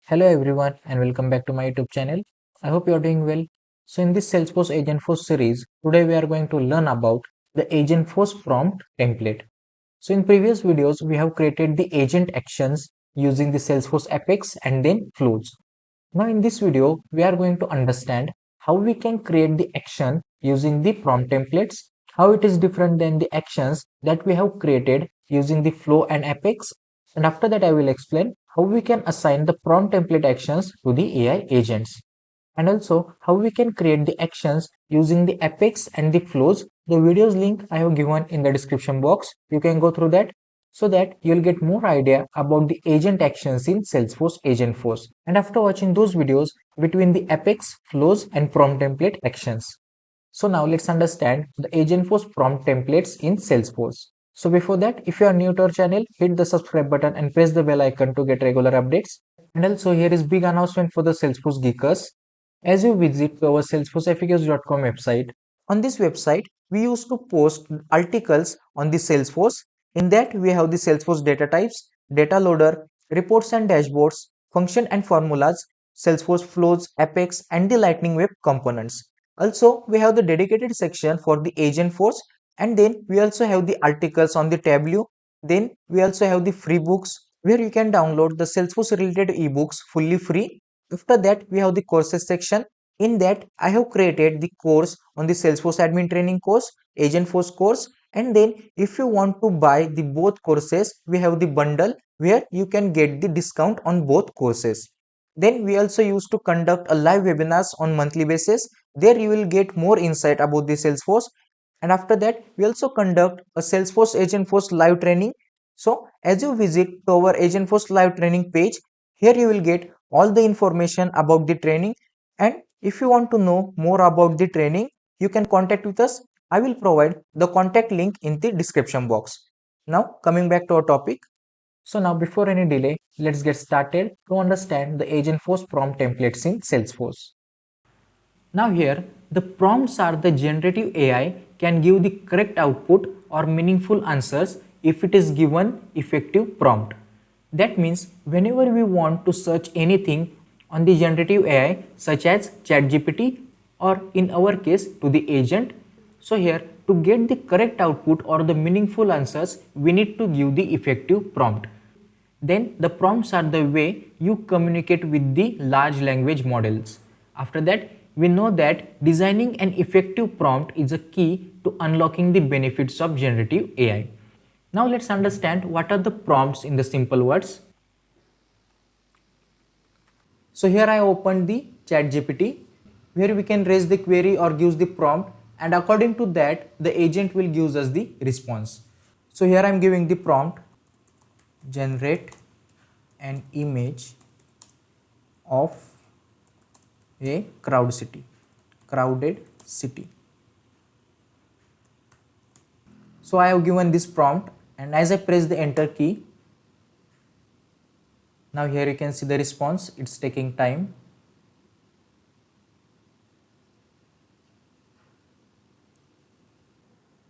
Hello everyone and welcome back to my YouTube channel. I hope you are doing well. So in this Salesforce Agentforce series, today we are going to learn about the Agentforce prompt template. So in previous videos, we have created the agent actions using the Salesforce Apex and then flows. Now in this video, we are going to understand how we can create the action using the prompt templates, how it is different than the actions that we have created using the flow and Apex. And after that, I will explain how we can assign the prompt template actions to the AI agents. And also how we can create the actions using the Apex and the flows. The videos link I have given in the description box. You can go through that so that you'll get more idea about the agent actions in Salesforce Agentforce. And after watching those videos between the Apex, flows and prompt template actions. So now let's understand the Agentforce prompt templates in Salesforce. So before that, if you are new to our channel, hit the subscribe button and press the bell icon to get regular updates. And also here is big announcement for the Salesforce geekers. As you visit our SalesforceFAQs.com website, on this website, we used to post articles on the Salesforce. In that, we have the Salesforce data types, data loader, reports and dashboards, function and formulas, Salesforce flows, Apex, and the Lightning Web components. Also, we have the dedicated section for the Agentforce, and then we also have the articles on the Tableau. Then we also have the free books where you can download the Salesforce related ebooks fully free. After that, we have the courses section. In that, I have created the course on the Salesforce admin training course, Agentforce course, and then if you want to buy the both courses, we have the bundle where you can get the discount on both courses. Then we also used to conduct a live webinars on monthly basis. There you will get more insight about the Salesforce. And after that, we also conduct a Salesforce Agentforce live training. So as you visit to our Agentforce live training page, here you will get all the information about the training. And if you want to know more about the training, you can contact with us. I will provide the contact link in the description box. Now coming back to our topic. So now before any delay, let's get started to understand the Agentforce prompt templates in Salesforce. Now here, the prompts are the generative AI can give the correct output or meaningful answers if it is given effective prompt. That means whenever we want to search anything on the generative AI such as ChatGPT or in our case to the agent, so here to get the correct output or the meaningful answers, we need to give the effective prompt. Then the prompts are the way you communicate with the large language models. After that, we know that designing an effective prompt is a key to unlocking the benefits of generative AI. Now let's understand what are the prompts in the simple words. So here I opened the ChatGPT where we can raise the query or gives the prompt, and according to that the agent will give us the response. So here I am giving the prompt, generate an image of a crowded city. So I have given this prompt, and as I press the enter key, now here you can see the response. It's taking time.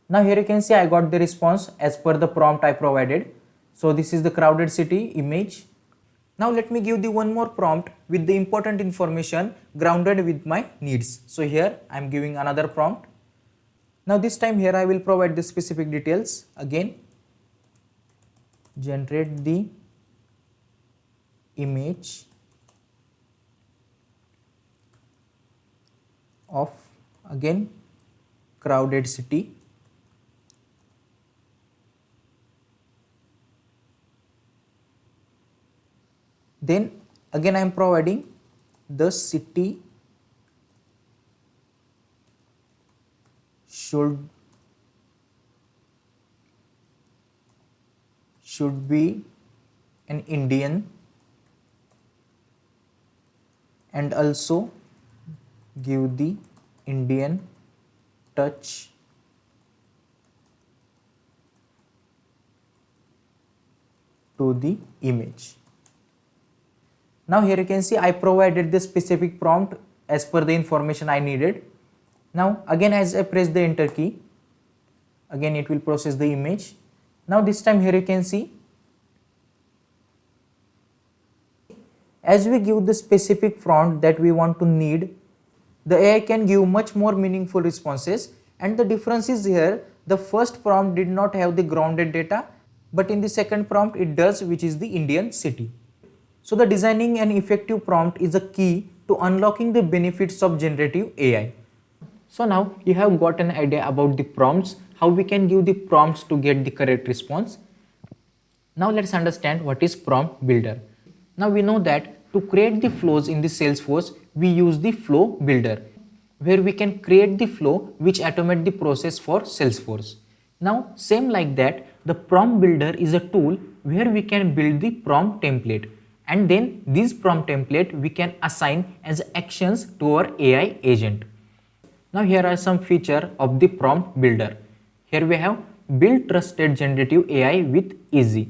Now here you can see I got the response as per the prompt I provided. So this is the crowded city image. Now let me give the one more prompt with the important information grounded with my needs. So here I am giving another prompt. Now this time here I will provide the specific details again. Generate the image of again crowded city. Then again I am providing the city should be an Indian and also give the Indian touch to the image. Now here you can see I provided the specific prompt as per the information I needed. Now again as I press the enter key, again it will process the image. Now this time here you can see as we give the specific prompt that we want to need, the AI can give much more meaningful responses. And the difference is here, the first prompt did not have the grounded data, but in the second prompt it does, which is the Indian city. So the designing an effective prompt is a key to unlocking the benefits of generative AI. So now you have got an idea about the prompts, how we can give the prompts to get the correct response. Now let's understand what is prompt builder. Now we know that to create the flows in the Salesforce, we use the flow builder, where we can create the flow which automate the process for Salesforce. Now same like that, the prompt builder is a tool where we can build the prompt template, and then this prompt template we can assign as actions to our AI agent. Now here are some features of the prompt builder. Here we have build trusted generative AI with easy.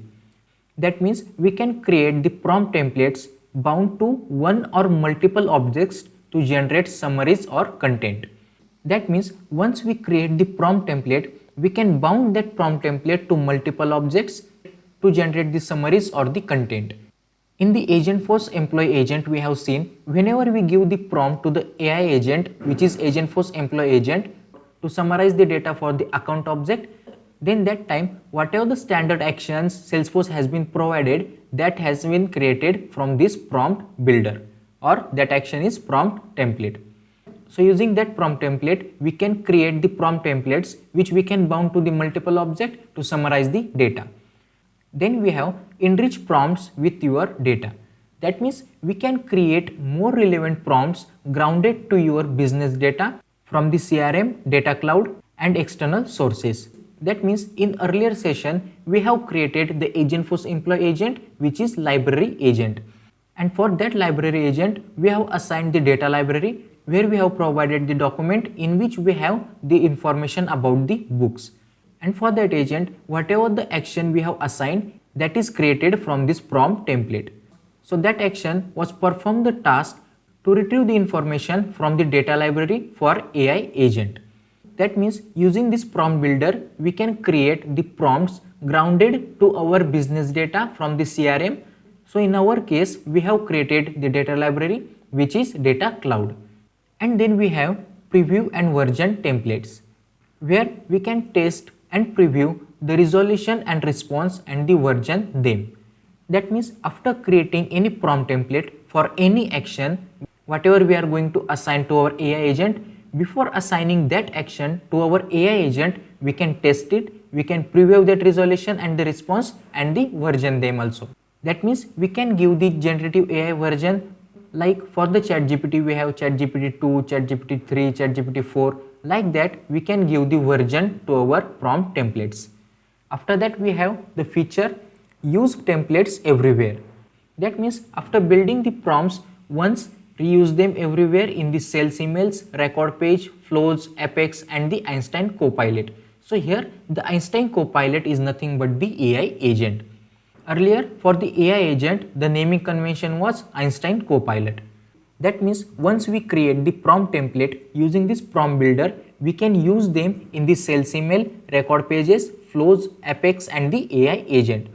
That means we can create the prompt templates bound to one or multiple objects to generate summaries or content. That means once we create the prompt template, we can bound that prompt template to multiple objects to generate the summaries or the content. In the Agentforce employee agent, we have seen whenever we give the prompt to the AI agent, which is Agentforce employee agent, to summarize the data for the account object, then that time whatever the standard actions Salesforce has been provided, that has been created from this prompt builder, or that action is prompt template. So using that prompt template, we can create the prompt templates which we can bound to the multiple object to summarize the data. Then we have enrich prompts with your data. That means we can create more relevant prompts grounded to your business data from the CRM, data cloud and external sources. That means in earlier session, we have created the Agentforce employee agent, which is library agent. And for that library agent, we have assigned the data library where we have provided the document in which we have the information about the books. And for that agent, whatever the action we have assigned, that is created from this prompt template. So that action was perform the task to retrieve the information from the data library for AI agent. That means using this prompt builder, we can create the prompts grounded to our business data from the CRM. So in our case, we have created the data library, which is data cloud. And then we have preview and version templates, where we can test and preview the resolution and response and the version them. That means after creating any prompt template for any action, whatever we are going to assign to our AI agent, before assigning that action to our AI agent, we can test it, we can preview that resolution and the response and the version them also. That means we can give the generative AI version, like for the ChatGPT we have ChatGPT 2, ChatGPT 3, ChatGPT 4. Like that we can give the version to our prompt templates. After that we have the feature use templates everywhere. That means after building the prompts once, reuse them everywhere in the sales emails, record page, flows, Apex and the Einstein Copilot. So here the Einstein Copilot is nothing but the AI agent. Earlier for the AI agent, the naming convention was Einstein Copilot. That means once we create the prompt template using this prompt builder, we can use them in the sales email, record pages, flows, Apex and the AI agent.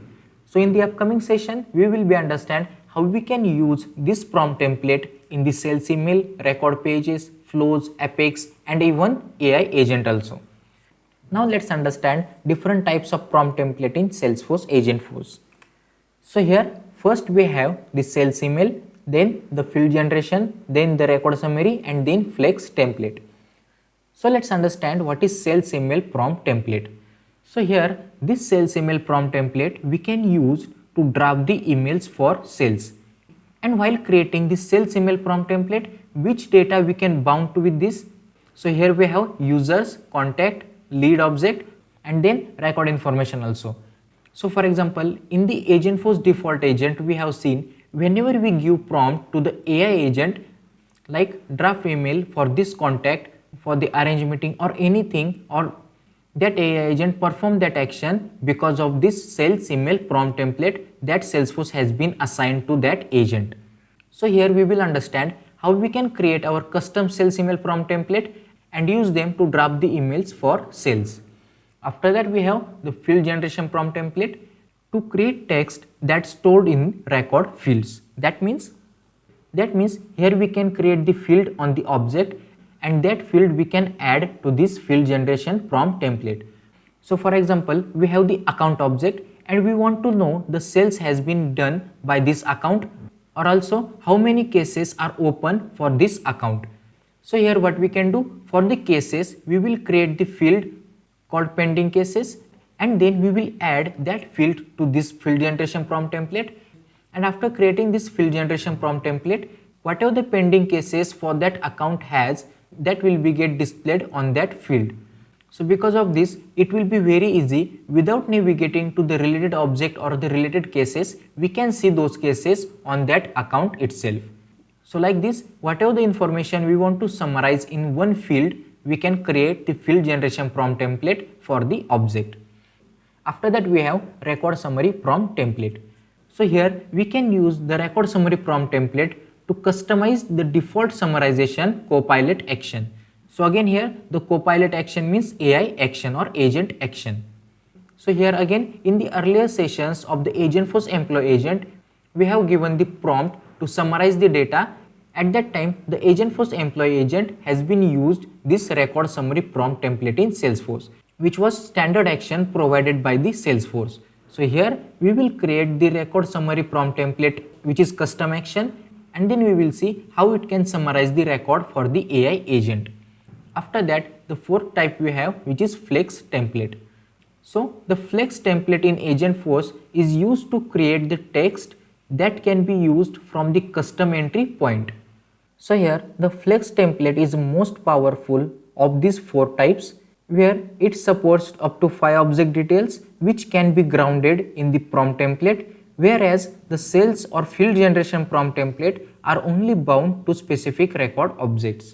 So in the upcoming session, we will be understand how we can use this prompt template in the sales email, record pages, flows, Apex and even AI agent also. Now let's understand different types of prompt template in Salesforce Agentforce. So here first we have the sales email, then the field generation, then the record summary and then flex template. So let's understand what is sales email prompt template. So here this sales email prompt template we can use to draft the emails for sales. And while creating this sales email prompt template, which data we can bound to with this? So here we have users, contact, lead object and then record information also. So for example, in the Agentforce default agent, we have seen whenever we give prompt to the AI agent, like draft email for this contact, for the arrange meeting or anything, or that AI agent perform that action because of this sales email prompt template that Salesforce has been assigned to that agent. So here we will understand how we can create our custom sales email prompt template and use them to draft the emails for sales. After that we have the field generation prompt template to create text that's stored in record fields. That means That means here we can create the field on the object, and that field we can add to this field generation prompt template. So for example, we have the account object and we want to know the sales has been done by this account, or also how many cases are open for this account. So here what we can do, for the cases we will create the field called pending cases, and then we will add that field to this field generation prompt template. And after creating this field generation prompt template, whatever the pending cases for that account has, that will be get displayed on that field. So because of this, it will be very easy, without navigating to the related object or the related cases, we can see those cases on that account itself. So like this, whatever the information we want to summarize in one field, we can create the field generation prompt template for the object. After that, we have record summary prompt template. So here we can use the record summary prompt template to customize the default summarization copilot action. So again here the copilot action means AI action or agent action. So here again in the earlier sessions of the Agentforce employee agent, we have given the prompt to summarize the data. At that time, the Agentforce employee agent has been used this record summary prompt template in Salesforce, which was standard action provided by the Salesforce. So here we will create the record summary prompt template, which is custom action, and then we will see how it can summarize the record for the AI agent. After that, the fourth type we have, which is flex template. So the flex template in Agentforce is used to create the text that can be used from the custom entry point. So here the flex template is most powerful of these four types, where it supports up to 5 object details which can be grounded in the prompt template, whereas the sales or field generation prompt template are only bound to specific record objects.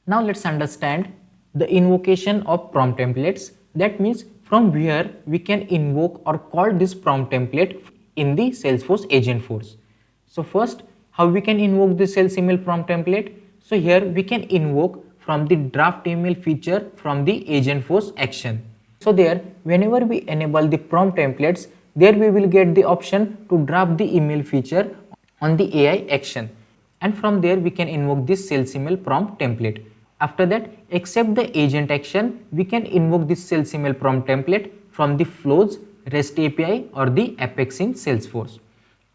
Now let's understand the invocation of prompt templates. That means from where we can invoke or call this prompt template in the Salesforce Agentforce. So first, how we can invoke the sales email prompt template? So here we can invoke from the draft email feature from the Agentforce action. So there, whenever we enable the prompt templates, there we will get the option to draft the email feature on the AI action. And from there we can invoke this sales email prompt template. After that, except the agent action, we can invoke this sales email prompt template from the flows, REST API or the Apex in Salesforce.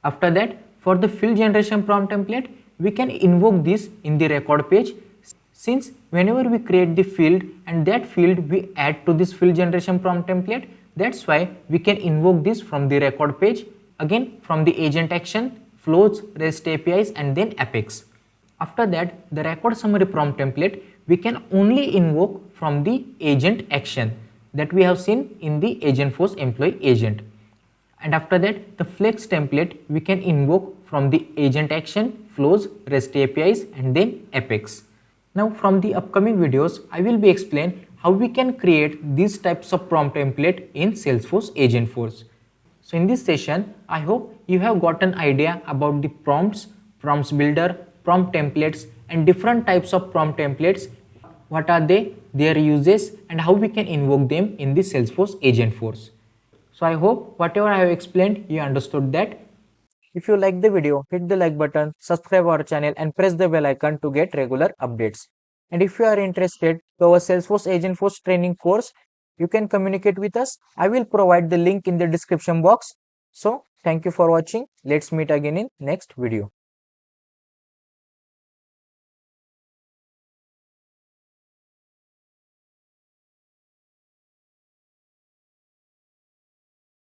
After that, for the field generation prompt template, we can invoke this in the record page, since whenever we create the field and that field we add to this field generation prompt template, that's why we can invoke this from the record page, again from the agent action, flows, REST APIs and then Apex. After that, the record summary prompt template we can only invoke from the agent action that we have seen in the Agentforce employee agent. And after that, the flex template we can invoke from the agent action, flows, REST APIs and then Apex. Now from the upcoming videos, I will be explain how we can create these types of prompt template in Salesforce Agentforce. So in this session, I hope you have got an idea about the prompts, prompts builder, prompt templates and different types of prompt templates. What are they, their uses and how we can invoke them in the Salesforce Agentforce. So I hope whatever I have explained, you understood that. If you like the video, hit the like button, subscribe our channel and press the bell icon to get regular updates. And if you are interested to our Salesforce Agentforce training course, you can communicate with us. I will provide the link in the description box. So thank you for watching. Let's meet again in next video.